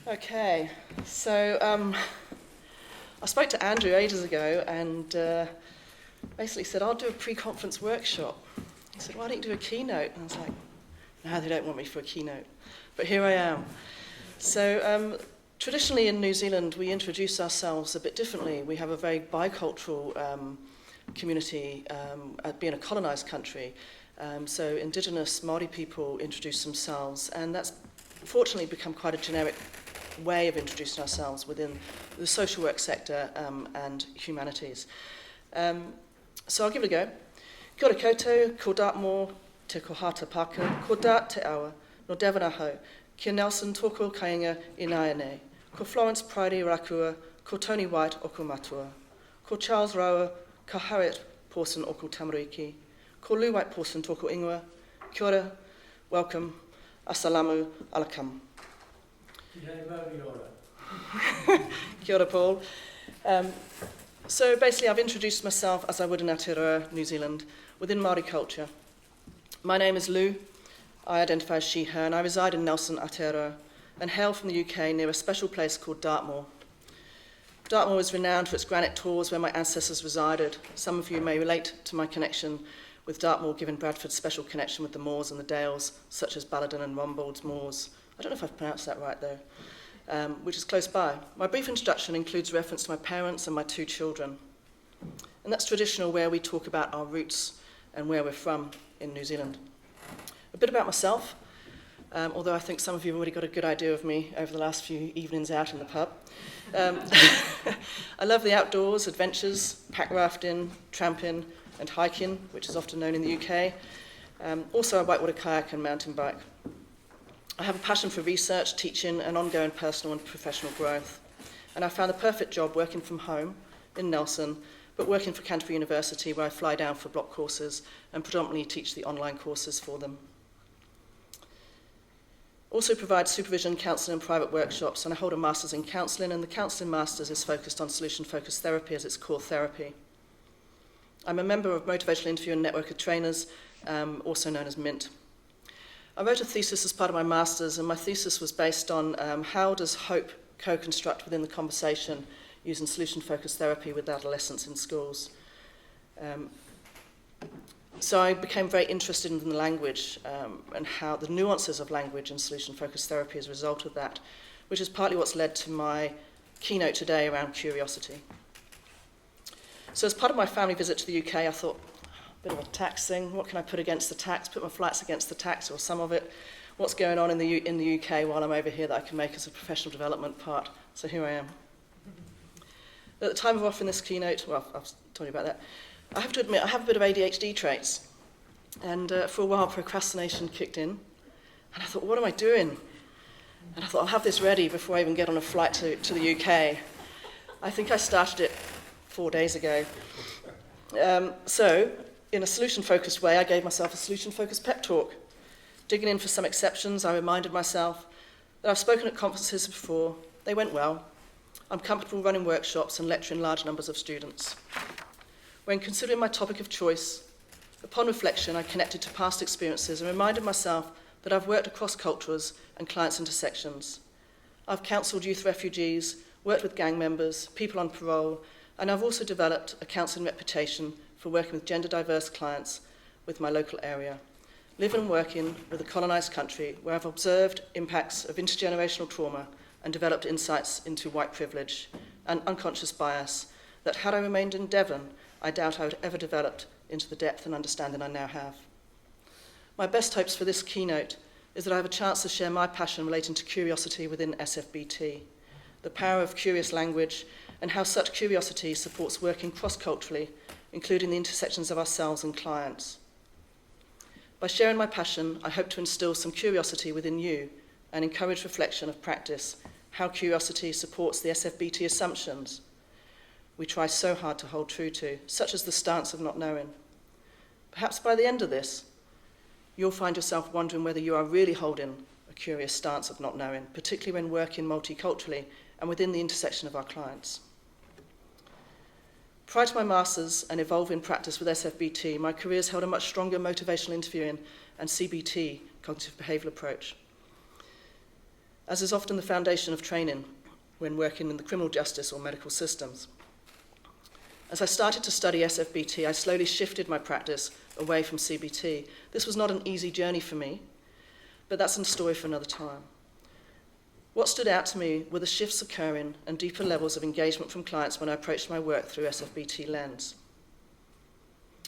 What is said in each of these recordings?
Okay, so I spoke to Andrew ages ago and basically said, I'll do a pre-conference workshop. He said, why don't you do a keynote? And I was like, no, they don't want me for a keynote. But here I am. So traditionally in New Zealand, we introduce ourselves a bit differently. We have a very bicultural community, being a colonised country. So Indigenous Māori people introduce themselves, and that's fortunately become quite a generic way of introducing ourselves within the social work sector and humanities. So I'll give it a go. Kia ora koutou, ko Dartmoor, te kohata pāka, ko Dart te awa, no Devanaho, kia Nelson tōko kainga I Nāianei, ko Florence Pridey Rakua, ko Tony White o ko Matua, ko Charles Rower, ka Harriet Pawson o ko Tamariki, ko Lou White Pawson tōko ingoa, kia ora, welcome, assalamu alaikum. Kia ora, Paul. So basically I've introduced myself as I would in Aotearoa, New Zealand, within Māori culture. My name is Lou. I identify as she, her, and I reside in Nelson, Aotearoa, and hail from the UK near a special place called Dartmoor. Dartmoor is renowned for its granite tors where my ancestors resided. Some of you may relate to my connection with Dartmoor, given Bradford's special connection with the moors and the dales, such as Balladon and Rombauld's moors. I don't know if I've pronounced that right, though, which is close by. My brief introduction includes reference to my parents and my 2 children. And that's traditional, where we talk about our roots and where we're from in New Zealand. A bit about myself, although I think some of you have already got a good idea of me over the last few evenings out in the pub. I love the outdoors, adventures, pack rafting, tramping, and hiking, which is often known in the UK. Also, I whitewater kayak and mountain bike. I have a passion for research, teaching, and ongoing personal and professional growth. And I found the perfect job working from home in Nelson, but working for Canterbury University, where I fly down for block courses and predominantly teach the online courses for them. Also provide supervision, counselling, and private workshops, and I hold a Master's in Counselling, and the Counselling Master's is focused on solution-focused therapy as its core therapy. I'm a member of Motivational Interview and Network of Trainers, also known as MINT. I wrote a thesis as part of my Master's, and my thesis was based on how does hope co-construct within the conversation using solution-focused therapy with adolescents in schools. So I became very interested in the language and how the nuances of language and solution-focused therapy as a result of that, which is partly what's led to my keynote today around curiosity. So as part of my family visit to the UK, I thought, bit of a tax thing. What can I put against the tax? Put my flights against the tax, or some of it. What's going on in the UK while I'm over here that I can make as a professional development part? So here I am. At the time of offering this keynote, well, I've told you about that, I have to admit I have a bit of ADHD traits. And for a while, procrastination kicked in. And I thought, what am I doing? And I thought, I'll have this ready before I even get on a flight to the UK. I think I started it 4 days ago. So, in a solution-focused way, I gave myself a solution-focused pep talk. Digging in for some exceptions, I reminded myself that I've spoken at conferences before. They went well. I'm comfortable running workshops and lecturing large numbers of students. When considering my topic of choice, upon reflection, I connected to past experiences and reminded myself that I've worked across cultures and clients' intersections. I've counselled youth refugees, worked with gang members, people on parole, and I've also developed a counselling reputation for working with gender-diverse clients with my local area, living and working with a colonised country where I've observed impacts of intergenerational trauma and developed insights into white privilege and unconscious bias that, had I remained in Devon, I doubt I would have ever developed into the depth and understanding I now have. My best hopes for this keynote is that I have a chance to share my passion relating to curiosity within SFBT, the power of curious language, and how such curiosity supports working cross-culturally, including the intersections of ourselves and clients. By sharing my passion, I hope to instill some curiosity within you and encourage reflection of practice, how curiosity supports the SFBT assumptions we try so hard to hold true to, such as the stance of not knowing. Perhaps by the end of this, you'll find yourself wondering whether you are really holding a curious stance of not knowing, particularly when working multiculturally and within the intersection of our clients. Prior to my Master's and evolving practice with SFBT, my career has held a much stronger motivational interviewing and CBT, cognitive behavioural approach. as is often the foundation of training when working in the criminal justice or medical systems. As I started to study SFBT, I slowly shifted my practice away from CBT. This was not an easy journey for me, but that's a story for another time. What stood out to me were the shifts occurring and deeper levels of engagement from clients when I approached my work through SFBT lens.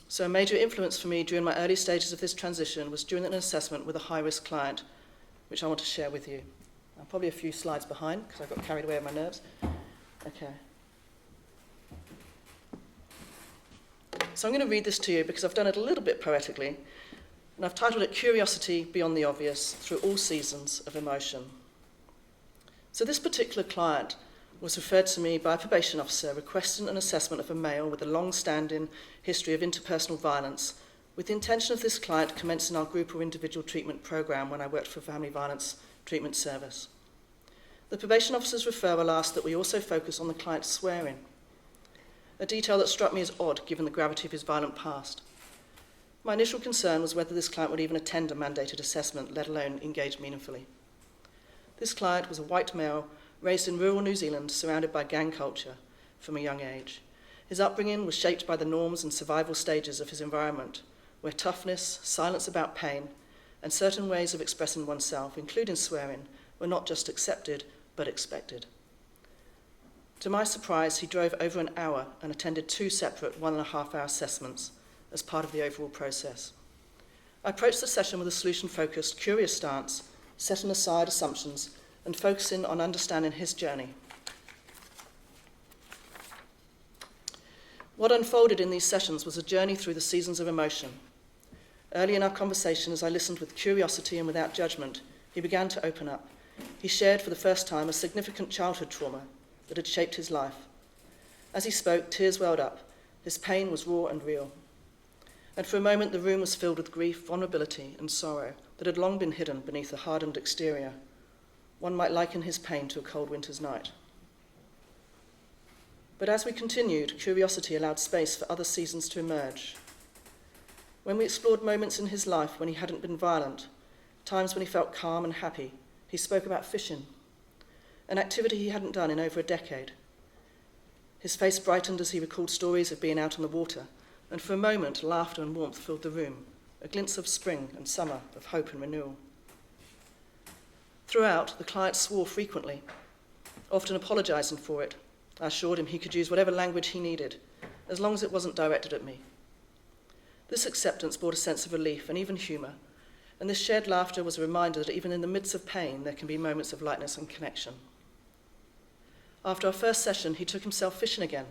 So a major influence for me during my early stages of this transition was during an assessment with a high-risk client, which I want to share with you. I'm probably a few slides behind because I got carried away with my nerves. Okay. So I'm going to read this to you because I've done it a little bit poetically, and I've titled it Curiosity Beyond the Obvious Through All Seasons of Emotion. So this particular client was referred to me by a probation officer requesting an assessment of a male with a long-standing history of interpersonal violence, with the intention of this client commencing our group or individual treatment program when I worked for a family violence treatment service. The probation officer's referral asked that we also focus on the client's swearing, a detail that struck me as odd given the gravity of his violent past. My initial concern was whether this client would even attend a mandated assessment, let alone engage meaningfully. This client was a white male raised in rural New Zealand, surrounded by gang culture from a young age. His upbringing was shaped by the norms and survival stages of his environment, where toughness, silence about pain, and certain ways of expressing oneself, including swearing, were not just accepted, but expected. To my surprise, he drove over an hour and attended 2 separate 1.5-hour assessments as part of the overall process. I approached the session with a solution-focused, curious stance, setting aside assumptions and focusing on understanding his journey. What unfolded in these sessions was a journey through the seasons of emotion. Early in our conversation, as I listened with curiosity and without judgment, he began to open up. He shared for the first time a significant childhood trauma that had shaped his life. As he spoke, tears welled up. His pain was raw and real. And for a moment, the room was filled with grief, vulnerability, and sorrow that had long been hidden beneath a hardened exterior. One might liken his pain to a cold winter's night. But as we continued, curiosity allowed space for other seasons to emerge. When we explored moments in his life when he hadn't been violent, times when he felt calm and happy, he spoke about fishing, an activity he hadn't done in over a decade. His face brightened as he recalled stories of being out on the water, and for a moment, laughter and warmth filled the room, a glimpse of spring and summer, of hope and renewal. Throughout, the client swore frequently, often apologising for it. I assured him he could use whatever language he needed, as long as it wasn't directed at me. This acceptance brought a sense of relief and even humour, and this shared laughter was a reminder that even in the midst of pain, there can be moments of lightness and connection. After our first session, he took himself fishing again,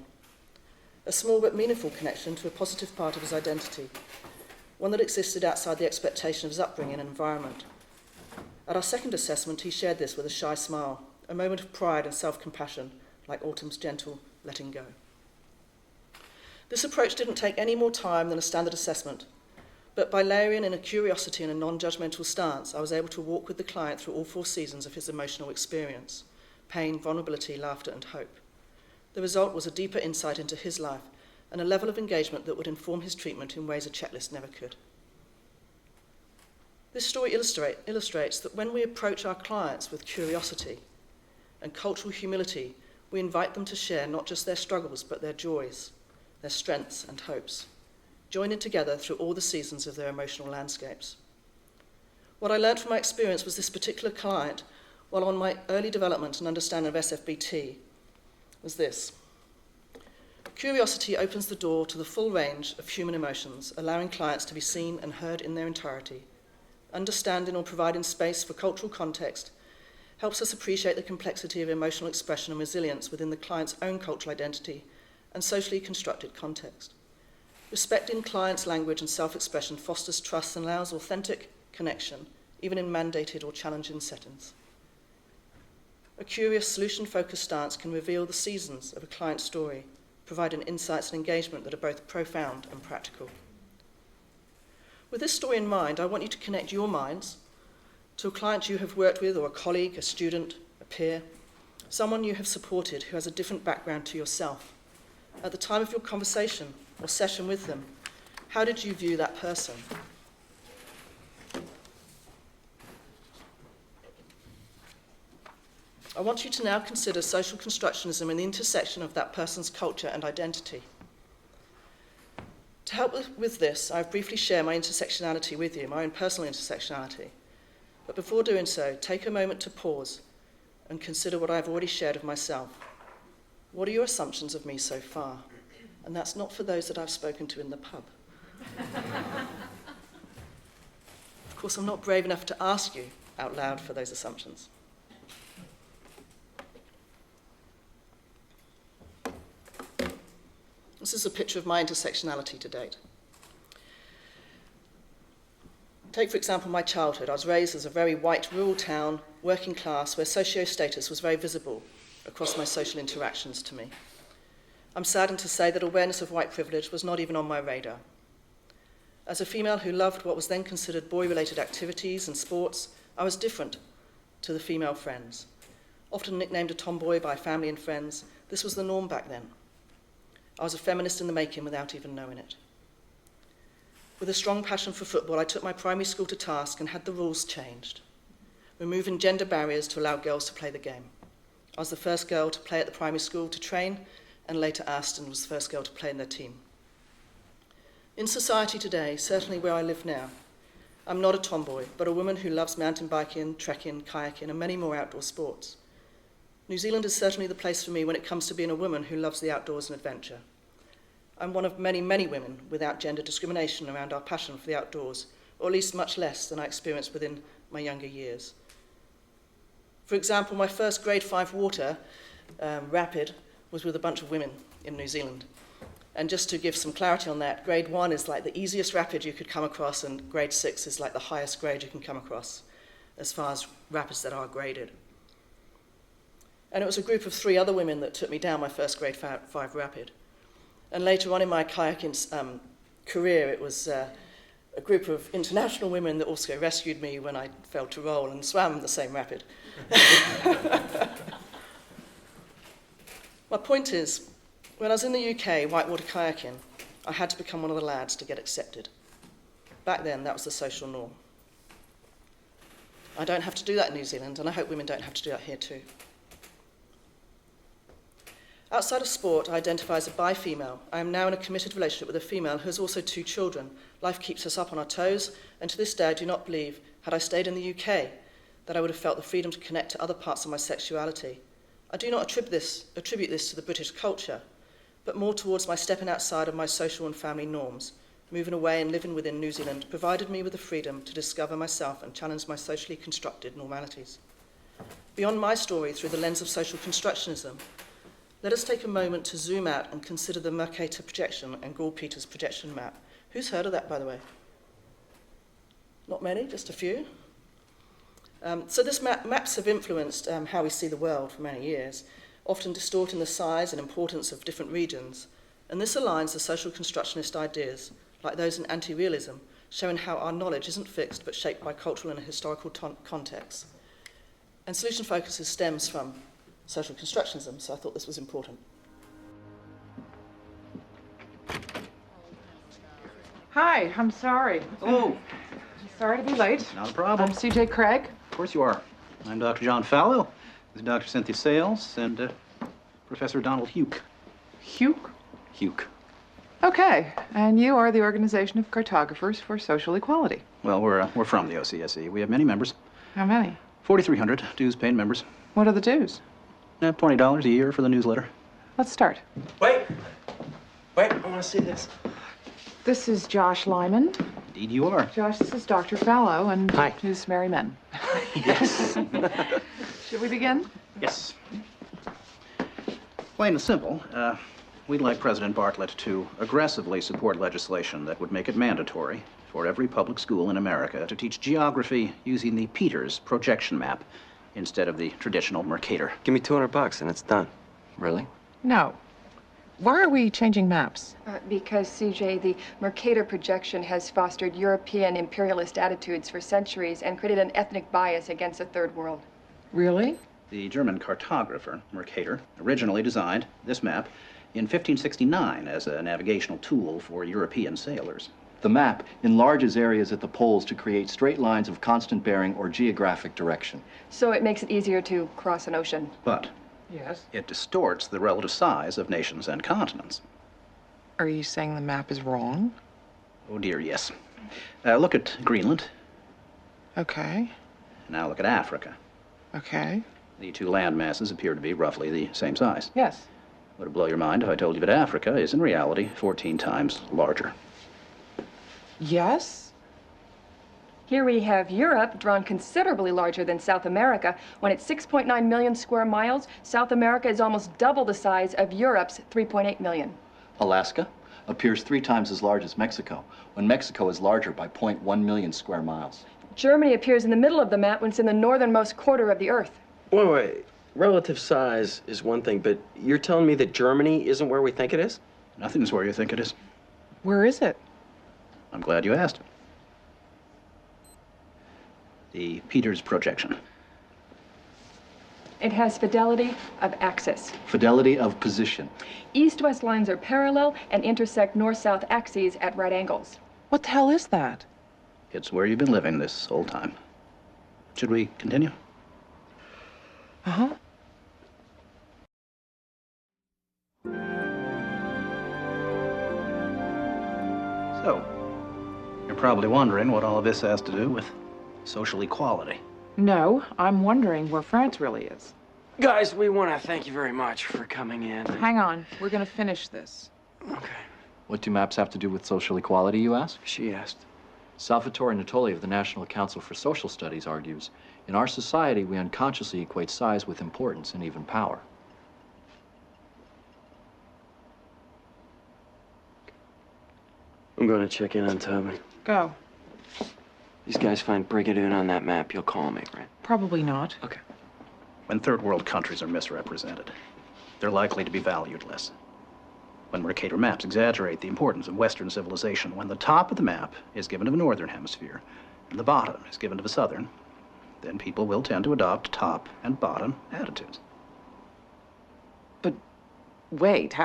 a small but meaningful connection to a positive part of his identity, one that existed outside the expectation of his upbringing and environment. At our second assessment, he shared this with a shy smile, a moment of pride and self-compassion, like autumn's gentle letting go. This approach didn't take any more time than a standard assessment, but by layering in a curiosity and a non-judgmental stance, I was able to walk with the client through all 4 seasons of his emotional experience: pain, vulnerability, laughter, and hope. The result was a deeper insight into his life and a level of engagement that would inform his treatment in ways a checklist never could. This story illustrates that when we approach our clients with curiosity and cultural humility, we invite them to share not just their struggles, but their joys, their strengths and hopes, joining together through all the seasons of their emotional landscapes. What I learned from my experience was this particular client, while on my early development and understanding of SFBT, was this. Curiosity opens the door to the full range of human emotions, allowing clients to be seen and heard in their entirety. Understanding or providing space for cultural context helps us appreciate the complexity of emotional expression and resilience within the client's own cultural identity and socially constructed context. Respecting clients' language and self-expression fosters trust and allows authentic connection, even in mandated or challenging settings. A curious, solution-focused stance can reveal the seasons of a client's story, providing insights and engagement that are both profound and practical. With this story in mind, I want you to connect your minds to a client you have worked with, or a colleague, a student, a peer, someone you have supported who has a different background to yourself. At the time of your conversation or session with them, how did you view that person? I want you to now consider social constructionism in the intersection of that person's culture and identity. To help with this, I've briefly shared my intersectionality with you, my own personal intersectionality. But before doing so, take a moment to pause and consider what I've already shared of myself. What are your assumptions of me so far? And that's not for those that I've spoken to in the pub. Of course, I'm not brave enough to ask you out loud for those assumptions. This is a picture of my intersectionality to date. Take, for example, my childhood. I was raised as a very white rural town, working class, where socio-status was very visible across my social interactions to me. I'm saddened to say that awareness of white privilege was not even on my radar. As a female who loved what was then considered boy-related activities and sports, I was different to the female friends. Often nicknamed a tomboy by family and friends, this was the norm back then. I was a feminist in the making without even knowing it. With a strong passion for football, I took my primary school to task and had the rules changed, removing gender barriers to allow girls to play the game. I was the first girl to play at the primary school to train, and later Aston was the first girl to play in their team. In society today, certainly where I live now, I'm not a tomboy, but a woman who loves mountain biking, trekking, kayaking, and many more outdoor sports. New Zealand is certainly the place for me when it comes to being a woman who loves the outdoors and adventure. I'm one of many, many women without gender discrimination around our passion for the outdoors, or at least much less than I experienced within my younger years. For example, my first grade 5 water rapid was with a bunch of women in New Zealand. And just to give some clarity on that, grade 1 is like the easiest rapid you could come across, and grade 6 is like the highest grade you can come across as far as rapids that are graded. And it was a group of 3 other women that took me down my first grade 5 rapid. And later on in my kayaking career, it was a group of international women that also rescued me when I failed to roll and swam the same rapid. My point is, when I was in the UK whitewater kayaking, I had to become one of the lads to get accepted. Back then, that was the social norm. I don't have to do that in New Zealand, and I hope women don't have to do that here too. Outside of sport, I identify as a bi-female. I am now in a committed relationship with a female who has also 2 children. Life keeps us up on our toes, and to this day I do not believe, had I stayed in the UK, that I would have felt the freedom to connect to other parts of my sexuality. I do not attribute this to the British culture, but more towards my stepping outside of my social and family norms. Moving away and living within New Zealand provided me with the freedom to discover myself and challenge my socially constructed normalities. Beyond my story through the lens of social constructionism, let us take a moment to zoom out and consider the Mercator projection and Gall-Peters projection map. Who's heard of that, by the way? Not many, just a few. So this maps have influenced how we see the world for many years, often distorting the size and importance of different regions. And this aligns the social constructionist ideas, like those in anti-realism, showing how our knowledge isn't fixed but shaped by cultural and historical contexts. And solution focuses stems from social constructionism, so I thought this was important. Hi, I'm sorry. Hello. Sorry to be late. Not a problem. I'm CJ Craig. Of course you are. I'm Dr. John Fallow. This is Dr. Cynthia Sales and Professor Donald Huke. Huke? Huke. Okay, and you are the Organization of Cartographers for Social Equality. Well, we're from the OCSE. We have many members. How many? 4,300 dues-paying members. What are the dues? $20 a year for the newsletter. Let's start. Wait, I want to see this. This is Josh Lyman. Indeed you are. Josh, this is Dr. Fallow, and Hi. his merry men. Yes. Should we begin? Yes. Plain and simple, we'd like President Bartlett to aggressively support legislation that would make it mandatory for every public school in America to teach geography using the Peters projection map instead of the traditional Mercator. Give me $200 and it's done. Really? No. Why are we changing maps? Because, CJ, the Mercator projection has fostered European imperialist attitudes for centuries and created an ethnic bias against the Third World. Really? The German cartographer, Mercator, originally designed this map in 1569 as a navigational tool for European sailors. The map enlarges areas at the poles to create straight lines of constant bearing or geographic direction. So it makes it easier to cross an ocean. But Yes. it distorts the relative size of nations and continents. Are you saying the map is wrong? Oh dear, yes. Look at Greenland. Okay. Now look at Africa. Okay. The two land masses appear to be roughly the same size. Yes. Would it blow your mind if I told you that Africa is in reality 14 times larger? Yes? Here we have Europe, drawn considerably larger than South America. When it's 6.9 million square miles, South America is almost double the size of Europe's 3.8 million. Alaska appears 3 times as large as Mexico, when Mexico is larger by 0.1 million square miles. Germany appears in the middle of the map when it's in the northernmost quarter of the Earth. Wait. Relative size is one thing, but you're telling me that Germany isn't where we think it is? Nothing's where you think it is. Where is it? I'm glad you asked. The Peters projection. It has fidelity of axis. Fidelity of position. East-west lines are parallel and intersect north-south axes at right angles. What the hell is that? It's where you've been living this whole time. Should we continue? Uh-huh. So, you're probably wondering what all of this has to do with social equality. No, I'm wondering where France really is. Guys, we want to thank you very much for coming in. Hang on, we're gonna finish this. Okay. What do maps have to do with social equality, you ask? She asked. Salvatore Natoli of the National Council for Social Studies argues, in our society, we unconsciously equate size with importance and even power. I'm going to check in on Toby. Go. These guys find Brigadoon on that map. You'll call me, right? Probably not. Okay. When third world countries are misrepresented, they're likely to be valued less. When Mercator maps exaggerate the importance of Western civilization, when the top of the map is given to the Northern Hemisphere and the bottom is given to the Southern, then people will tend to adopt top and bottom attitudes. But wait,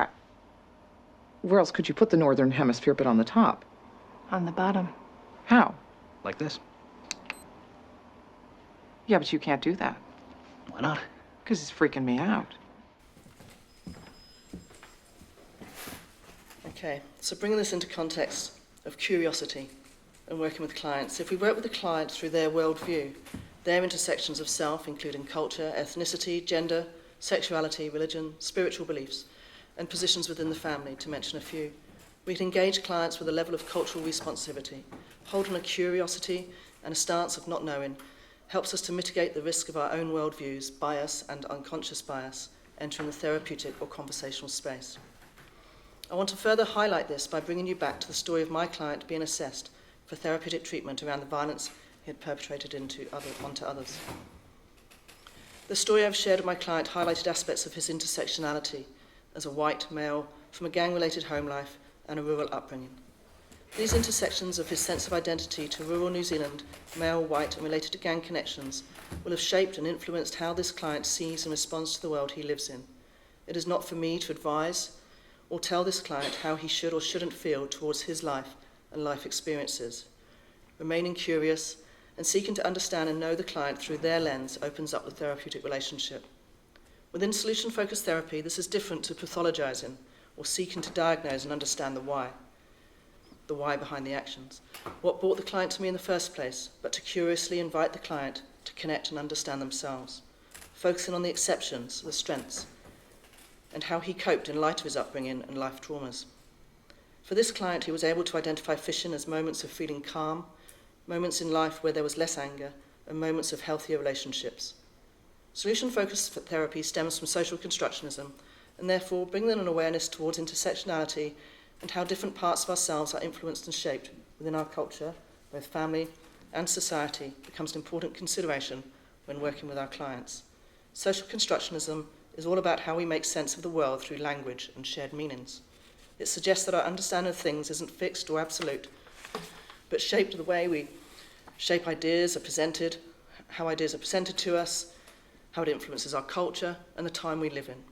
where else could you put the Northern Hemisphere but on the top? On the bottom. How? Like this. Yeah, but you can't do that. Why not? Because it's freaking me out. Okay, so bringing this into context of curiosity and working with clients, if we work with the client through their worldview, their intersections of self, including culture, ethnicity, gender, sexuality, religion, spiritual beliefs, and positions within the family, to mention a few, we can engage clients with a level of cultural responsivity, holding a curiosity and a stance of not knowing, helps us to mitigate the risk of our own worldviews, bias and unconscious bias, entering the therapeutic or conversational space. I want to further highlight this by bringing you back to the story of my client being assessed for therapeutic treatment around the violence he had perpetrated onto others. The story I've shared with my client highlighted aspects of his intersectionality as a white male from a gang-related home life and a rural upbringing. These intersections of his sense of identity to rural New Zealand, male, white, and related to gang connections will have shaped and influenced how this client sees and responds to the world he lives in. It is not for me to advise or tell this client how he should or shouldn't feel towards his life and life experiences. Remaining curious and seeking to understand and know the client through their lens opens up the therapeutic relationship. Within solution-focused therapy, this is different to pathologizing or seeking to diagnose and understand the why behind the actions. What brought the client to me in the first place, but to curiously invite the client to connect and understand themselves, focusing on the exceptions, the strengths, and how he coped in light of his upbringing and life traumas. For this client, he was able to identify fishing as moments of feeling calm, moments in life where there was less anger, and moments of healthier relationships. Solution-focused therapy stems from social constructionism, and therefore bringing an awareness towards intersectionality and how different parts of ourselves are influenced and shaped within our culture, both family and society, becomes an important consideration when working with our clients. Social constructionism is all about how we make sense of the world through language and shared meanings. It suggests that our understanding of things isn't fixed or absolute, but shaped the way we shape ideas are presented, how ideas are presented to us, how it influences our culture and the time we live in.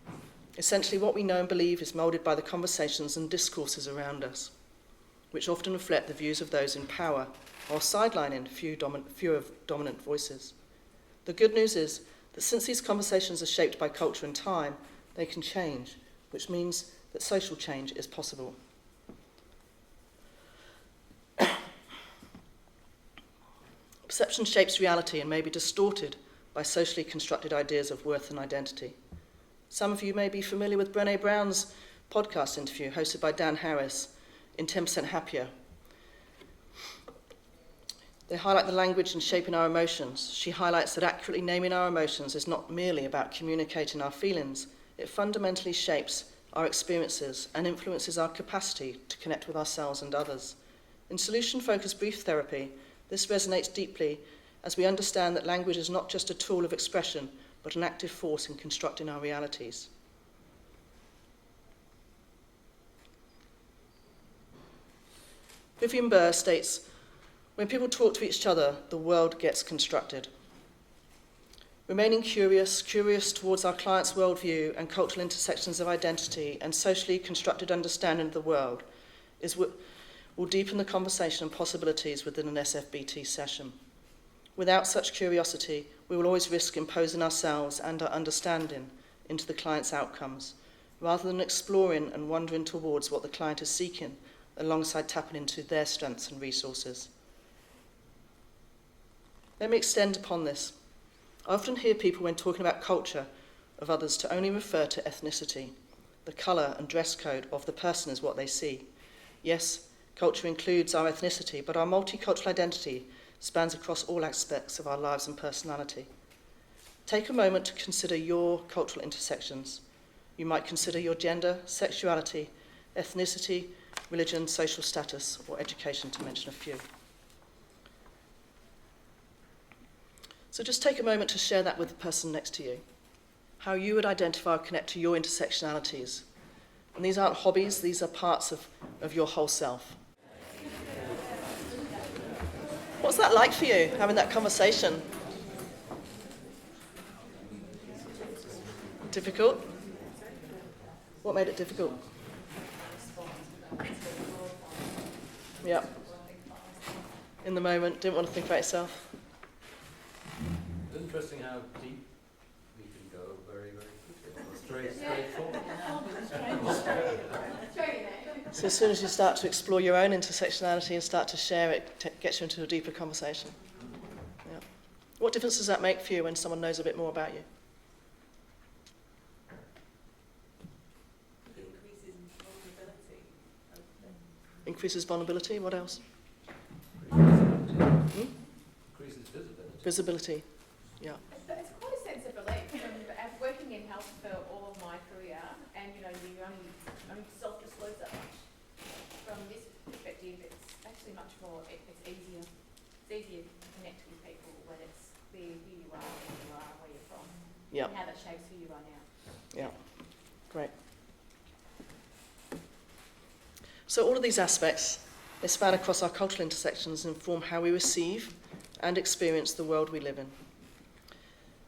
Essentially, what we know and believe is moulded by the conversations and discourses around us. which often reflect the views of those in power, while sidelining fewer dominant voices. The good news is that since these conversations are shaped by culture and time, they can change, which means that social change is possible. Perception shapes reality and may be distorted by socially constructed ideas of worth and identity. Some of you may be familiar with Brené Brown's podcast interview hosted by Dan Harris in 10% Happier. They highlight the language in shaping our emotions. She highlights that accurately naming our emotions is not merely about communicating our feelings, it fundamentally shapes our experiences and influences our capacity to connect with ourselves and others. In solution-focused brief therapy, this resonates deeply as we understand that language is not just a tool of expression, but an active force in constructing our realities. Vivian Burr states, "When people talk to each other, the world gets constructed." Remaining curious towards our clients' worldview and cultural intersections of identity and socially constructed understanding of the world will deepen the conversation and possibilities within an SFBT session. Without such curiosity, we will always risk imposing ourselves and our understanding into the client's outcomes, rather than exploring and wandering towards what the client is seeking, alongside tapping into their strengths and resources. Let me extend upon this. I often hear people, when talking about culture of others, to only refer to ethnicity. The colour and dress code of the person is what they see. Yes, culture includes our ethnicity, but our multicultural identity spans across all aspects of our lives and personality. Take a moment to consider your cultural intersections. You might consider your gender, sexuality, ethnicity, religion, social status, or education, to mention a few. So just take a moment to share that with the person next to you, how you would identify or connect to your intersectionalities. And these aren't hobbies, these are parts of your whole self. What's that like for you, having that conversation? Difficult? What made it difficult? Yeah. In the moment, didn't want to think about yourself. It's interesting how deep we can go very, very quickly. Straightforward. So as soon as you start to explore your own intersectionality and start to share it, gets you into a deeper conversation. Yeah. What difference does that make for you when someone knows a bit more about you? Increases vulnerability. What else? Increases visibility. Visibility. Yeah. It's quite a sense of relief from working in health for all of my career, and you only self-disclose that much. From this perspective, it's actually much more. It's easier. It's easier to connect with people when it's clear who you are, where you're from, Yeah. and how that shapes who you are now. Yeah. Great. So all of these aspects, they span across our cultural intersections and inform how we receive and experience the world we live in.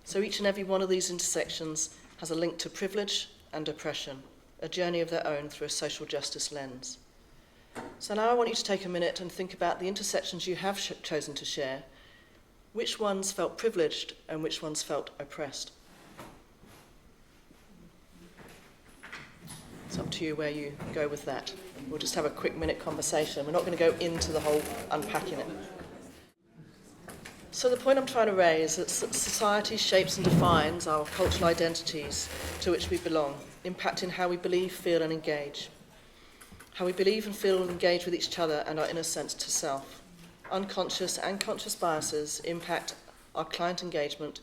So each and every one of these intersections has a link to privilege and oppression, a journey of their own through a social justice lens. So now I want you to take a minute and think about the intersections you have chosen to share. Which ones felt privileged and which ones felt oppressed? It's up to you where you go with that. We'll just have a quick minute conversation. We're not going to go into the whole unpacking it. So the point I'm trying to raise is that society shapes and defines our cultural identities to which we belong, impacting how we believe, feel and engage. How we believe and feel and engage with each other and our inner sense to self. Unconscious and conscious biases impact our client engagement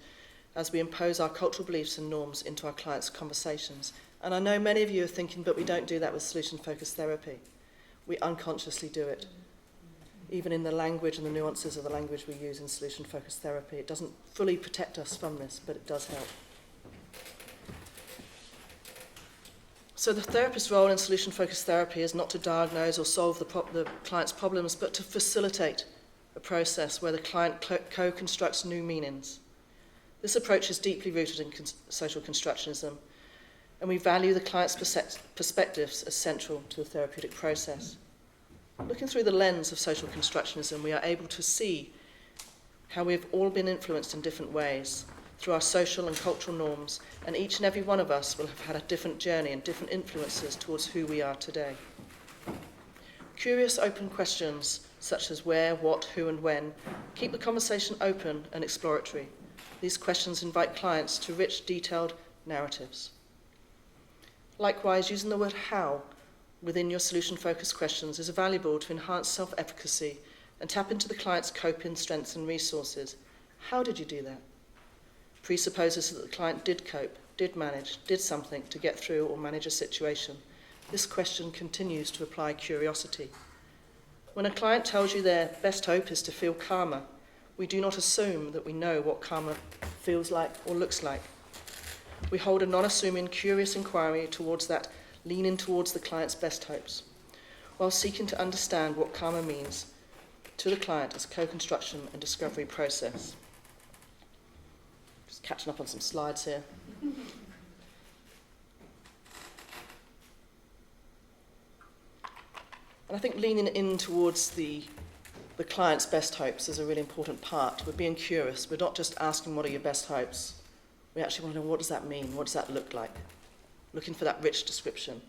as we impose our cultural beliefs and norms into our clients' conversations. And I know many of you are thinking, but we don't do that with solution-focused therapy. We unconsciously do it. Even in the language and the nuances of the language we use in solution-focused therapy, it doesn't fully protect us from this, but it does help. So the therapist's role in solution-focused therapy is not to diagnose or solve the client's problems, but to facilitate a process where the client co-constructs new meanings. This approach is deeply rooted in social constructionism, and we value the client's perspectives as central to the therapeutic process. Looking through the lens of social constructionism, we are able to see how we have all been influenced in different ways through our social and cultural norms, and each and every one of us will have had a different journey and different influences towards who we are today. Curious, open questions such as where, what, who, and when keep the conversation open and exploratory. These questions invite clients to rich, detailed narratives. Likewise, using the word how within your solution-focused questions is valuable to enhance self-efficacy and tap into the client's coping strengths and resources. How did you do that? Presupposes that the client did cope, did manage, did something to get through or manage a situation. This question continues to apply curiosity. When a client tells you their best hope is to feel calmer, we do not assume that we know what calmer feels like or looks like. We hold a non-assuming, curious inquiry towards that, leaning towards the client's best hopes, while seeking to understand what calmer means to the client as a co-construction and discovery process. Just catching up on some slides here. And I think leaning in towards the client's best hopes is a really important part. We're being curious. We're not just asking what are your best hopes. We actually want to know what does that mean? What does that look like? Looking for that rich description.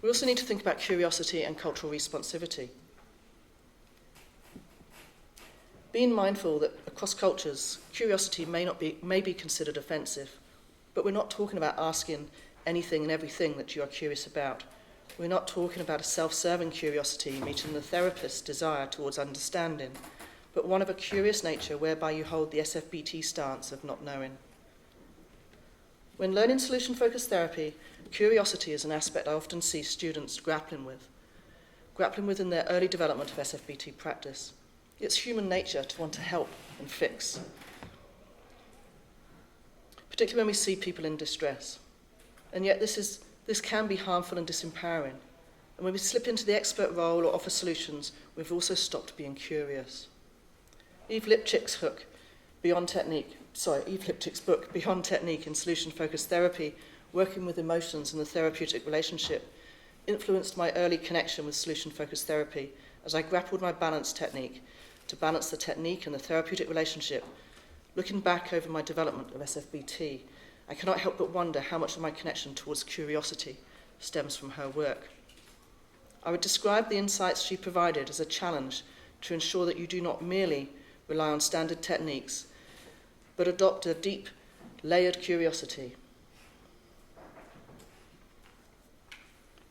We also need to think about curiosity and cultural responsivity. Being mindful that across cultures, curiosity may be considered offensive, but we're not talking about asking anything and everything that you are curious about. We're not talking about a self-serving curiosity meeting the therapist's desire towards understanding, but one of a curious nature whereby you hold the SFBT stance of not knowing. When learning solution-focused therapy, curiosity is an aspect I often see students grappling with in their early development of SFBT practice. It's human nature to want to help and fix, particularly when we see people in distress. And yet this can be harmful and disempowering. And when we slip into the expert role or offer solutions, we've also stopped being curious. Eve Lipchick's book, Beyond Technique in Solution-Focused Therapy, Working with Emotions in the Therapeutic Relationship, influenced my early connection with solution-focused therapy as I grappled my balance technique to balance the technique and the therapeutic relationship. Looking back over my development of SFBT, I cannot help but wonder how much of my connection towards curiosity stems from her work. I would describe the insights she provided as a challenge to ensure that you do not merely rely on standard techniques, but adopt a deep, layered curiosity.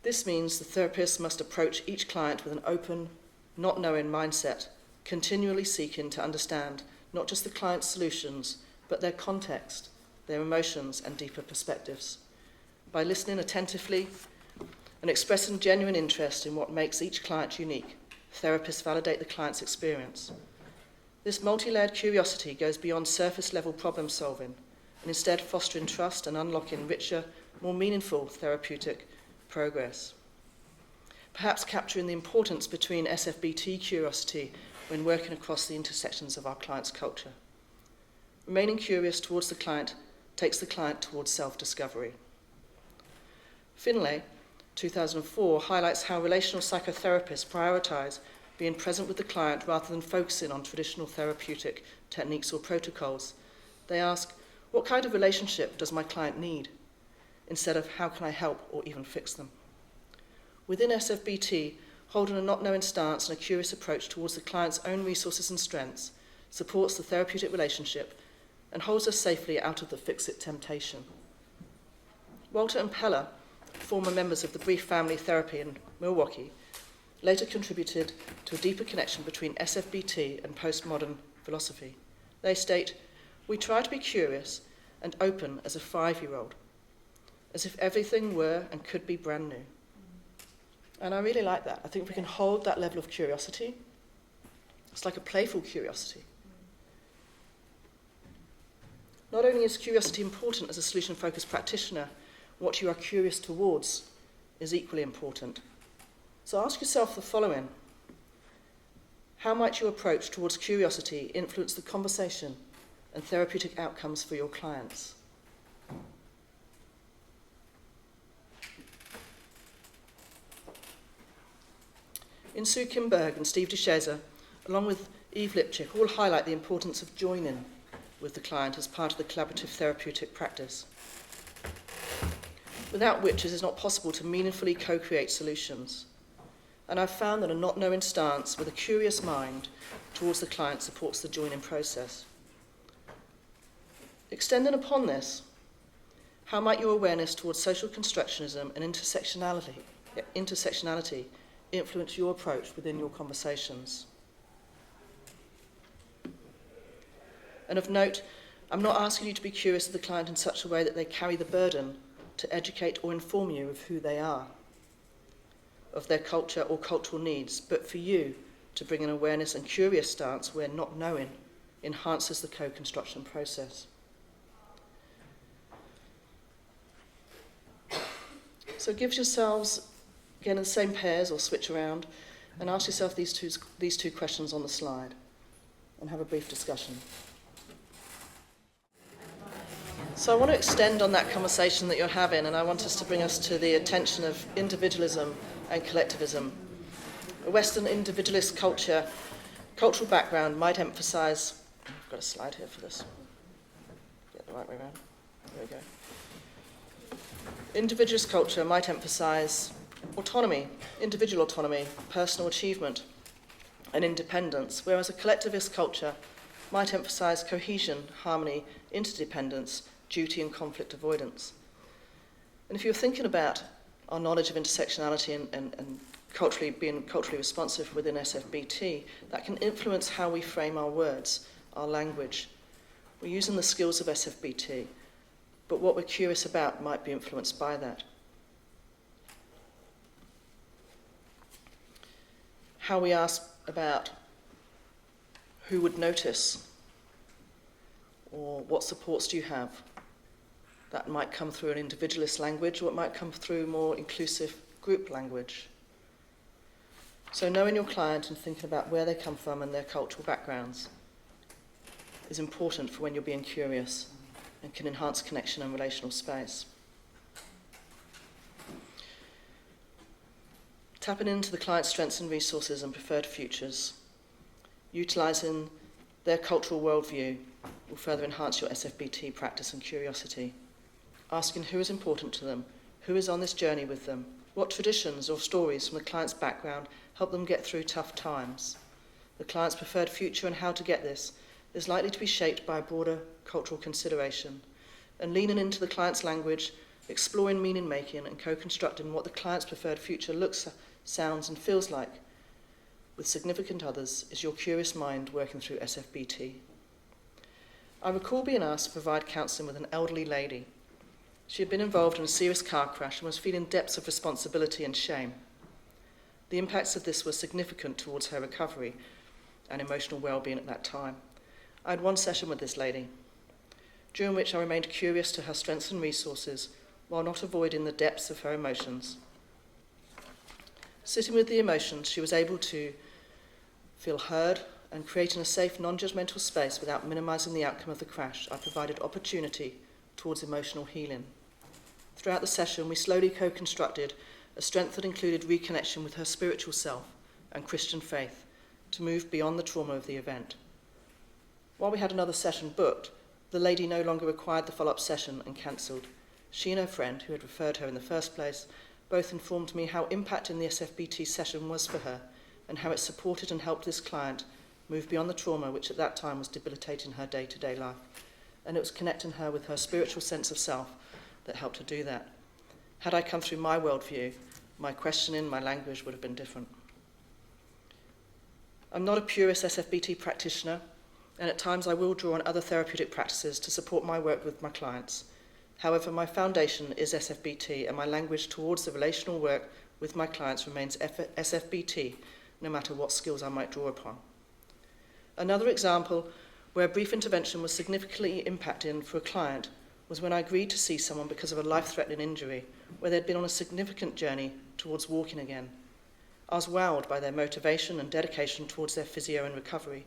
This means the therapist must approach each client with an open, not knowing mindset, continually seeking to understand not just the client's solutions, but their context, their emotions, and deeper perspectives. By listening attentively and expressing genuine interest in what makes each client unique, therapists validate the client's experience. This multi-layered curiosity goes beyond surface-level problem solving and instead fostering trust and unlocking richer, more meaningful therapeutic progress. Perhaps capturing the importance between SFBT curiosity when working across the intersections of our client's culture. Remaining curious towards the client takes the client towards self-discovery. Finlay, 2004, highlights how relational psychotherapists prioritize being present with the client rather than focusing on traditional therapeutic techniques or protocols. They ask, what kind of relationship does my client need? Instead of how can I help or even fix them? Within SFBT, holding a not knowing stance and a curious approach towards the client's own resources and strengths supports the therapeutic relationship and holds us safely out of the fix-it temptation. Walter and Peller, former members of the Brief Family Therapy in Milwaukee, later contributed to a deeper connection between SFBT and postmodern philosophy. They state, we try to be curious and open as a 5-year-old, as if everything were and could be brand new. And I really like that. I think we can hold that level of curiosity. It's like a playful curiosity. Not only is curiosity important as a solution-focused practitioner, what you are curious towards is equally important. So ask yourself the following. How might your approach towards curiosity influence the conversation and therapeutic outcomes for your clients? Sue Kimberg and Steve DeShazer, along with Eve Lipchick, all highlight the importance of joining with the client as part of the collaborative therapeutic practice, without which it is not possible to meaningfully co-create solutions. And I've found that a not-knowing stance with a curious mind towards the client supports the joining process. Extending upon this, how might your awareness towards social constructionism and intersectionality influence your approach within your conversations? And of note, I'm not asking you to be curious of the client in such a way that they carry the burden to educate or inform you of who they are, of their culture or cultural needs, but for you to bring an awareness and curious stance where not knowing enhances the co-construction process. So give yourselves, again in the same pairs or switch around, and ask yourself these two questions on the slide and have a brief discussion. So I want to extend on that conversation that you're having, and I want us to bring us to the attention of individualism and collectivism. A Western individualist cultural background might emphasise, I've got a slide here for this, get the right way around, there we go. Individualist culture might emphasise autonomy, individual autonomy, personal achievement, and independence, whereas a collectivist culture might emphasise cohesion, harmony, interdependence, duty, and conflict avoidance. And if you're thinking about our knowledge of intersectionality and being culturally responsive within SFBT, that can influence how we frame our words, our language. We're using the skills of SFBT, but what we're curious about might be influenced by that. How we ask about who would notice, or what supports do you have? That might come through an individualist language, or it might come through more inclusive group language. So knowing your client and thinking about where they come from and their cultural backgrounds is important for when you're being curious and can enhance connection and relational space. Tapping into the client's strengths and resources and preferred futures, utilising their cultural worldview will further enhance your SFBT practice and curiosity. Asking who is important to them, who is on this journey with them, what traditions or stories from the client's background help them get through tough times. The client's preferred future and how to get this is likely to be shaped by a broader cultural consideration, and leaning into the client's language, exploring meaning making and co-constructing what the client's preferred future looks, sounds and feels like with significant others is your curious mind working through SFBT. I recall being asked to provide counselling with an elderly lady. She had been involved in a serious car crash and was feeling depths of responsibility and shame. The impacts of this were significant towards her recovery and emotional well-being at that time. I had one session with this lady, during which I remained curious to her strengths and resources while not avoiding the depths of her emotions. Sitting with the emotions, she was able to feel heard and creating a safe, non-judgmental space without minimising the outcome of the crash. I provided opportunity towards emotional healing. Throughout the session, we slowly co-constructed a strength that included reconnection with her spiritual self and Christian faith to move beyond the trauma of the event. While we had another session booked, the lady no longer required the follow-up session and cancelled. She and her friend, who had referred her in the first place, both informed me how impacting the SFBT session was for her and how it supported and helped this client move beyond the trauma which at that time was debilitating her day-to-day life. And it was connecting her with her spiritual sense of self that helped her do that. Had I come through my worldview, my questioning, my language would have been different. I'm not a purist SFBT practitioner, and at times I will draw on other therapeutic practices to support my work with my clients. However, my foundation is SFBT, and my language towards the relational work with my clients remains SFBT, no matter what skills I might draw upon. Another example where a brief intervention was significantly impacting for a client was when I agreed to see someone because of a life-threatening injury, where they'd been on a significant journey towards walking again. I was wowed by their motivation and dedication towards their physio and recovery,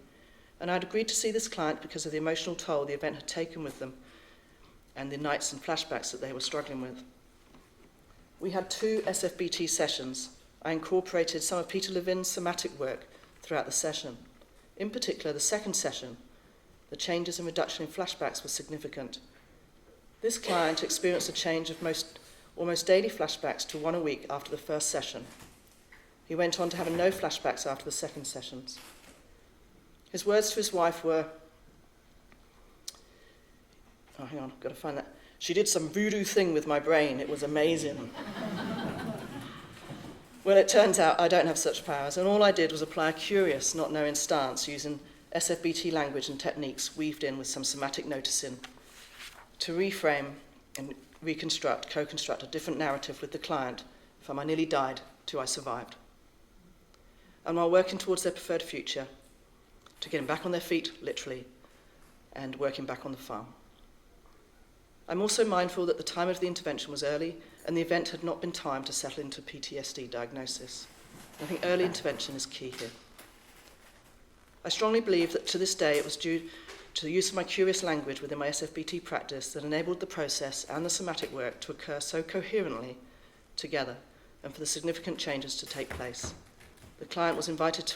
and I'd agreed to see this client because of the emotional toll the event had taken with them and the nights and flashbacks that they were struggling with. We had 2 SFBT sessions, I incorporated some of Peter Levin's somatic work throughout the session. In particular, the second session, the changes and reduction in flashbacks was significant. This client experienced a change of almost daily flashbacks to 1 a week after the first session. He went on to have no flashbacks after the second sessions. His words to his wife were, oh, hang on, I've got to find that. She did some voodoo thing with my brain. It was amazing. Well, it turns out I don't have such powers, and all I did was apply a curious, not knowing stance using SFBT language and techniques weaved in with some somatic noticing to reframe and co-construct a different narrative with the client from I nearly died to I survived. And while working towards their preferred future, to getting back on their feet, literally, and working back on the farm. I'm also mindful that the time of the intervention was early and the event had not been timed to settle into PTSD diagnosis. I think early intervention is key here. I strongly believe that to this day it was due to the use of my curious language within my SFBT practice that enabled the process and the somatic work to occur so coherently together and for the significant changes to take place. The client was invited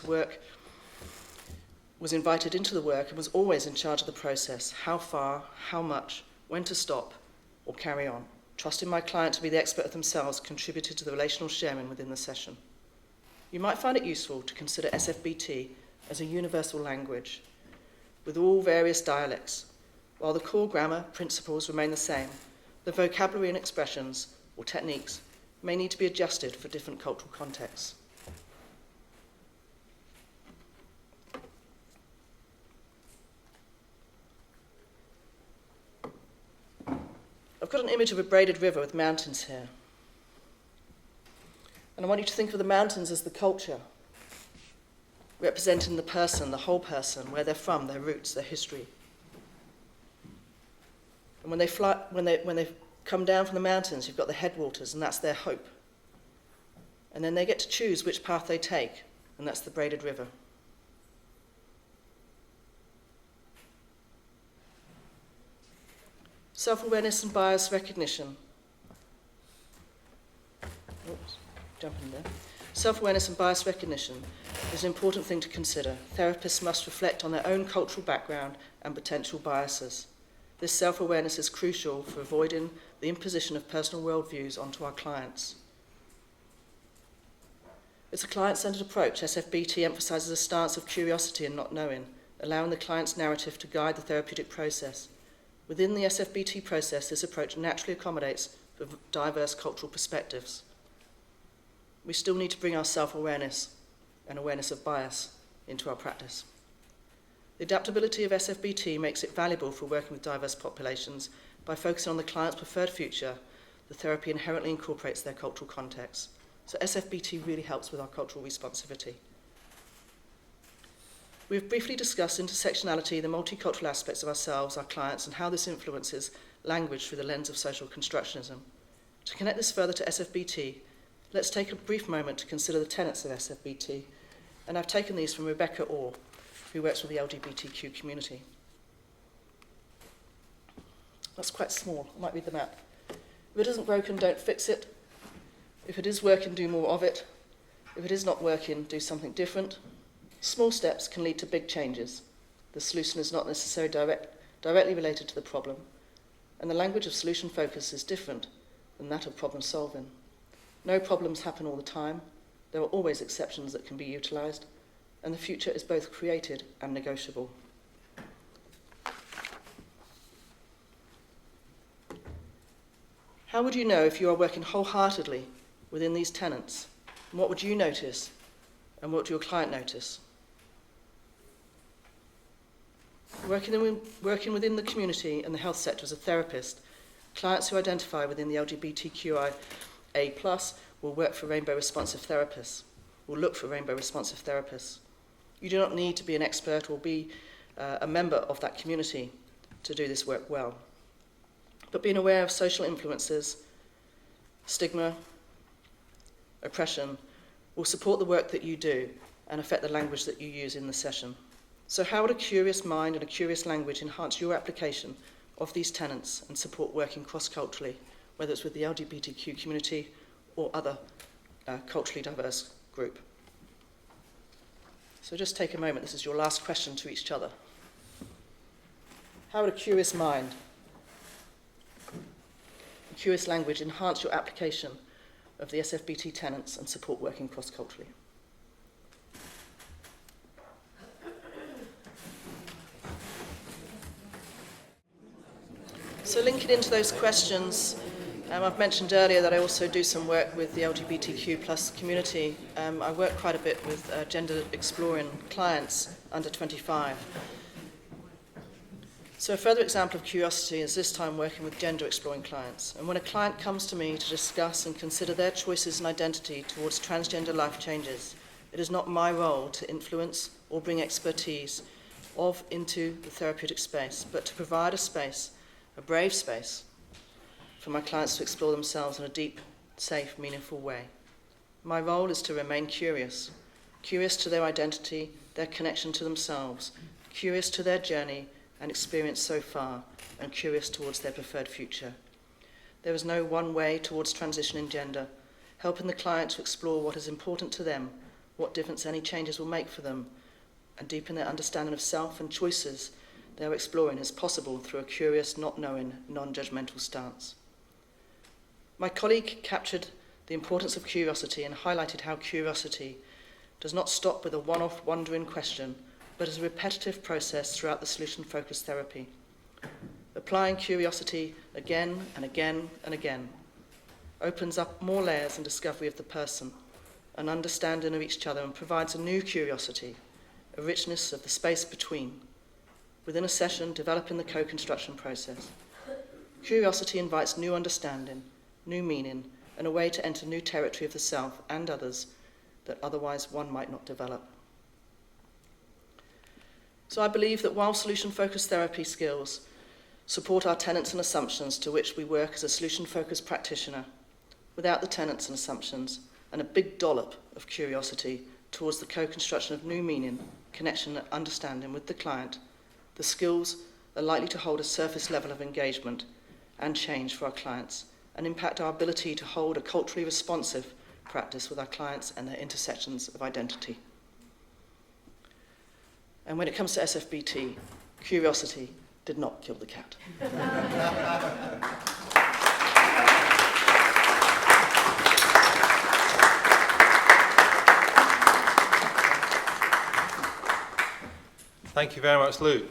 into the work and was always in charge of the process, how far, how much, when to stop or carry on. Trusting my client to be the expert of themselves contributed to the relational sharing within the session. You might find it useful to consider SFBT as a universal language with all various dialects. While the core grammar principles remain the same, the vocabulary and expressions or techniques may need to be adjusted for different cultural contexts. I've got an image of a braided river with mountains here. And I want you to think of the mountains as the culture, representing the person, the whole person, where they're from, their roots, their history. And when they come down from the mountains, you've got the headwaters, and that's their hope. And then they get to choose which path they take, and that's the braided river. Self-awareness and bias recognition. Oops, jumping there. Self-awareness and bias recognition is an important thing to consider. Therapists must reflect on their own cultural background and potential biases. This self-awareness is crucial for avoiding the imposition of personal worldviews onto our clients. It's a client-centered approach. SFBT emphasizes a stance of curiosity and not knowing, allowing the client's narrative to guide the therapeutic process. Within the SFBT process, this approach naturally accommodates for diverse cultural perspectives. We still need to bring our self-awareness and awareness of bias into our practice. The adaptability of SFBT makes it valuable for working with diverse populations. By focusing on the client's preferred future, the therapy inherently incorporates their cultural context. So SFBT really helps with our cultural responsivity. We've briefly discussed intersectionality, the multicultural aspects of ourselves, our clients, and how this influences language through the lens of social constructionism. To connect this further to SFBT, let's take a brief moment to consider the tenets of SFBT, and I've taken these from Rebecca Orr, who works with the LGBTQ community. That's quite small, I might read them out. If it isn't broken, don't fix it. If it is working, do more of it. If it is not working, do something different. Small steps can lead to big changes. The solution is not necessarily directly related to the problem, and the language of solution focus is different than that of problem solving. No problems happen all the time. There are always exceptions that can be utilised, and the future is both created and negotiable. How would you know if you are working wholeheartedly within these tenets? And what would you notice, and what would your client notice? Working within the community and the health sector as a therapist, clients who identify within the LGBTQIA+ will work for rainbow responsive therapists, will look for rainbow responsive therapists. You do not need to be an expert or be a member of that community to do this work well. But being aware of social influences, stigma, oppression, will support the work that you do and affect the language that you use in the session. So how would a curious mind and a curious language enhance your application of these tenets and support working cross-culturally, whether it's with the LGBTQ community or other culturally diverse group. So just take a moment. This is your last question to each other. How would a curious mind, a curious language enhance your application of the SFBT tenets and support working cross-culturally? So linking into those questions, I've mentioned earlier that I also do some work with the LGBTQ plus community. I work quite a bit with gender exploring clients under 25. So a further example of curiosity is this time working with gender exploring clients. And when a client comes to me to discuss and consider their choices and identity towards transgender life changes, it is not my role to influence or bring expertise into the therapeutic space, but to provide a space, a brave space, for my clients to explore themselves in a deep, safe, meaningful way. My role is to remain curious to their identity, their connection to themselves, curious to their journey and experience so far, and curious towards their preferred future. There is no one way towards transition in gender, helping the client to explore what is important to them, what difference any changes will make for them, and deepen their understanding of self and choices they are exploring is possible through a curious, not knowing, non-judgmental stance. My colleague captured the importance of curiosity and highlighted how curiosity does not stop with a one-off wondering question, but is a repetitive process throughout the solution-focused therapy. Applying curiosity again and again and again opens up more layers and discovery of the person, an understanding of each other, and provides a new curiosity, a richness of the space between. Within a session, developing the co-construction process. Curiosity invites new understanding, new meaning, and a way to enter new territory of the self and others that otherwise one might not develop. So I believe that while solution-focused therapy skills support our tenets and assumptions to which we work as a solution-focused practitioner, without the tenets and assumptions and a big dollop of curiosity towards the co-construction of new meaning, connection and understanding with the client, the skills are likely to hold a surface level of engagement and change for our clients and impact our ability to hold a culturally responsive practice with our clients and their intersections of identity. And when it comes to SFBT, curiosity did not kill the cat. Thank you very much, Lou.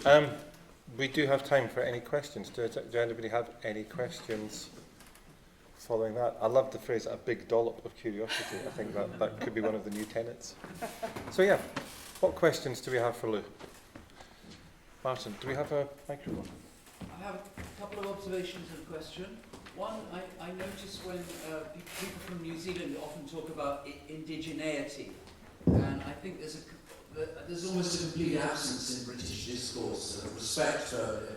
We do have time for any questions. Do anybody have any questions following that? I love the phrase, a big dollop of curiosity. I think that could be one of the new tenets. So yeah, what questions do we have for Lou? Martin, do we have a microphone? I have a couple of observations and a question. One, I noticed when people from New Zealand often talk about indigeneity, and I think there's almost a complete absence in British discourse of respect for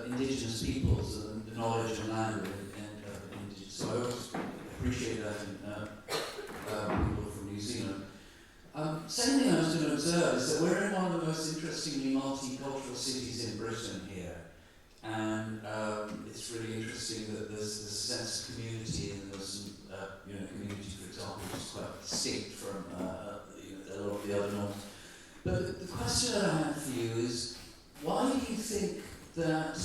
indigenous peoples and the knowledge of land and indigenous. So I always appreciate that in people from New Zealand. Second thing I was going to observe is that we're in one of the most interestingly multicultural cities in Britain here. And it's really interesting that there's a sense of community, and there's some community, for example, which is quite distinct from a lot of the other norms. But the question that I have for you is, why do you think that,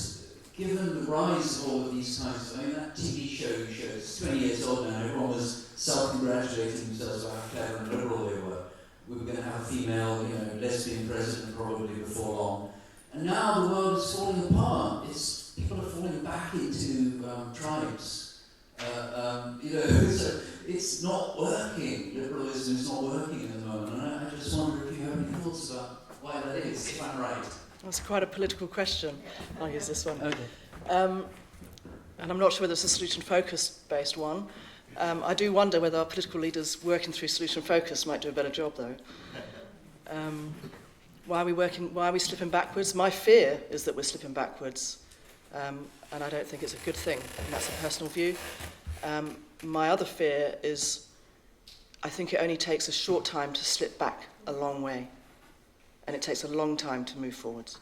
given the rise of all of these kinds of, that TV show you showed, it's 20 years old now, everyone was self-congratulating themselves about how clever and liberal they were. We were going to have a female, lesbian president probably before long. And now the world is falling apart. People are falling back into tribes. So it's not working. Liberalism is not working at the moment. And I just wonder if you have any thoughts about why that is, if I'm right. That's quite a political question. I'll use this one. Okay. And I'm not sure whether it's a solution-focused based one. I do wonder whether our political leaders working through solution focus might do a better job, though. Why are we slipping backwards? My fear is that we're slipping backwards, and I don't think it's a good thing, and that's a personal view. My other fear is I think it only takes a short time to slip back a long way, and it takes a long time to move forwards.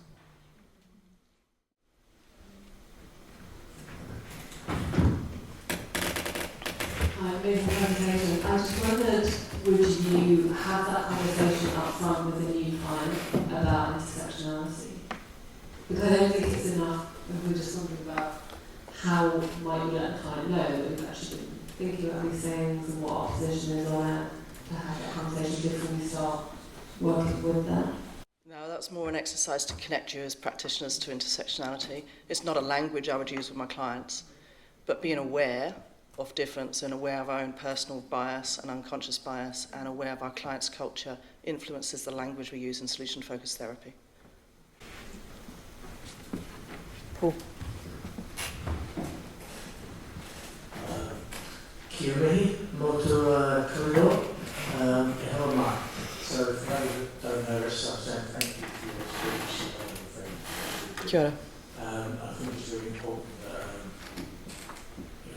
Hi, amazing presentation. I just wondered, would you have that conversation up front with a new client about intersectionality? Because I don't think it's enough if we're just talking about how might you let a client know that we've actually been thinking about these things and what our position is on it, to have that conversation before we start working with them. No, that's more an exercise to connect you as practitioners to intersectionality. It's not a language I would use with my clients, but being aware of difference and aware of our own personal bias and unconscious bias and aware of our client's culture influences the language we use in solution-focused therapy. Paul. Kiri, molto curioso, e Helma. So for those that don't know us, I'm saying thank you for your speech. Kia ora. I think it's really important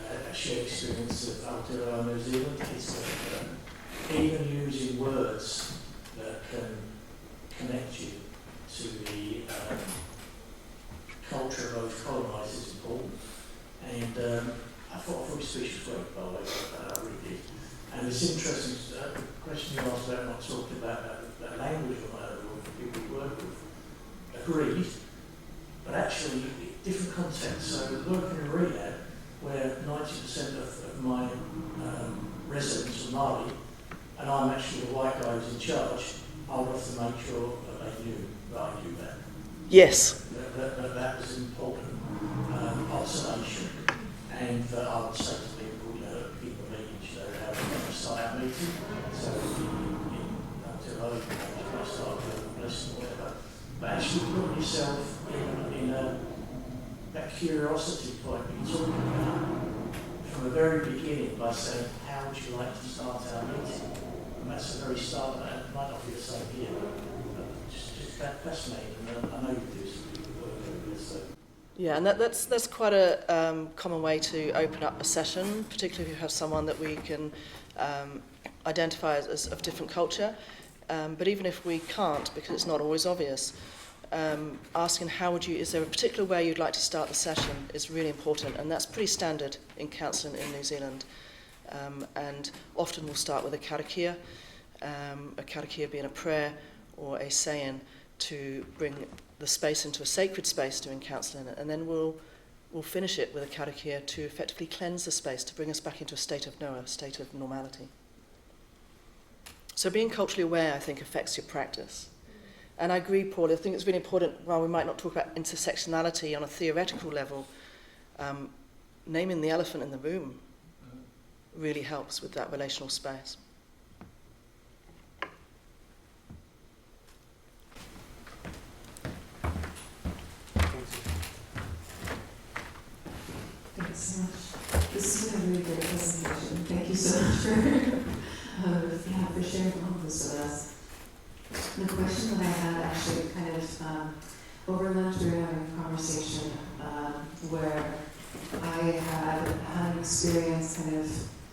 that a shared experience of Aotearoa New Zealand is that even using words that can connect you to the culture of those colonised is important. And I thought your speech was great, by the way, I really did. And it's interesting, the question you asked about not talking about that language or people you work with, agreed, but actually different contexts. So working in rehab, where 90% of my residents are Māori, and I'm actually the white guy who's in charge, I would have to make sure that they knew that I do that. Yes. That was an important observation. And I would say to people, people meetings, have a start meeting. So until I start with a blessing or whatever. But actually put yourself in that curiosity point you're talking about from the very beginning by saying, how would you like to start our meeting? And that's the very start of that. It might not be the same here, but just that fascinating. And I know you do some people work over this. So. Yeah, and that's quite a common way to open up a session, particularly if you have someone that we can identify as of different culture. But even if we can't, because it's not always obvious, asking is there a particular way you'd like to start the session is really important, and that's pretty standard in counselling in New Zealand. And often we'll start with a karakia being a prayer or a saying to bring the space into a sacred space doing counselling, and then we'll finish it with a karakia to effectively cleanse the space, to bring us back into a state of noa, a state of normality. So being culturally aware, I think, affects your practice. And I agree, Paul, I think it's really important, while we might not talk about intersectionality on a theoretical level, naming the elephant in the room really helps with that relational space. Thanks so much. This has been a really great presentation. Thank you so much for sharing all of this with us. The question that I had actually kind of over lunch we were having a conversation where I had an experience kind of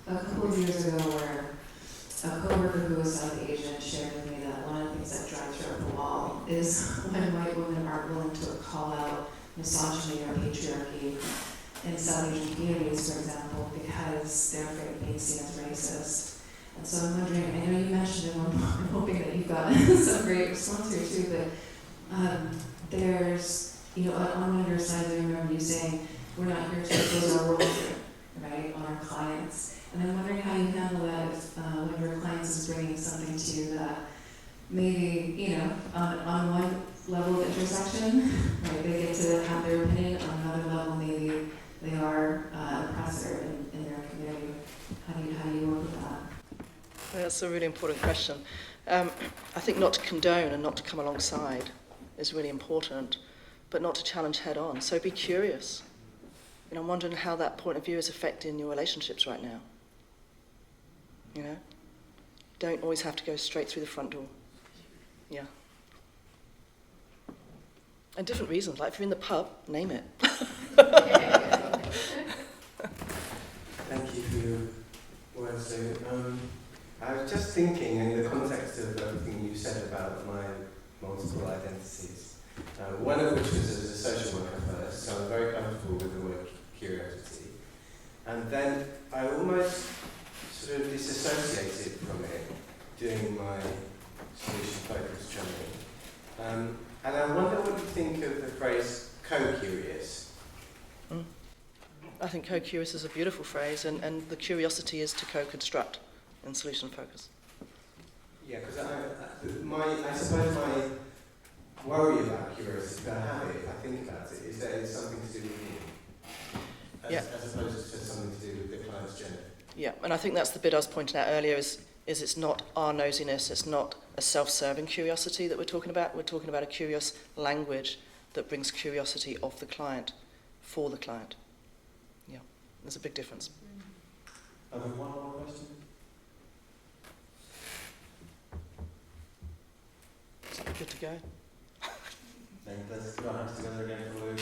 a couple of years ago where a coworker who was South Asian shared with me that one of the things that drives her up the wall is when white women aren't willing to call out misogyny or patriarchy in South Asian communities, for example, because they're afraid of being seen as racist. And so I'm wondering, I know you mentioned it, I'm hoping that you've got some great response here too, but there's, on one of your slides I remember you saying, we're not here to impose our roles here, right, on our clients. And I'm wondering how you handle that if one of your clients is bringing something to you that maybe, on one level of intersection, right, they get to have their opinion, on another level maybe they are an oppressor in their community. How do you work with that? That's a really important question. I think not to condone and not to come alongside is really important, but not to challenge head on. So be curious. I'm wondering how that point of view is affecting your relationships right now. Don't always have to go straight through the front door. Yeah. And different reasons, like if you're in the pub, name it. Thank you for your words, David. I was just thinking in the context of everything you said about my multiple identities, one of which was as a social worker first, so I'm very comfortable with the word curiosity. And then I almost sort of disassociated from it doing my solution-focused training. And I wonder what you think of the phrase co-curious. I think co-curious is a beautiful phrase, and the curiosity is to co-construct in solution focus. Yeah, because I suppose my worry about curiosity, if I have it, if I think about it, is that it's something to do with me, as opposed to something to do with the client's gender. Yeah, and I think that's the bit I was pointing out earlier, is it's not our nosiness, it's not a self-serving curiosity that we're talking about. We're talking about a curious language that brings curiosity of the client for the client. Yeah, there's a big difference. One more question? Good to go. Let's put our hands together again for Lou.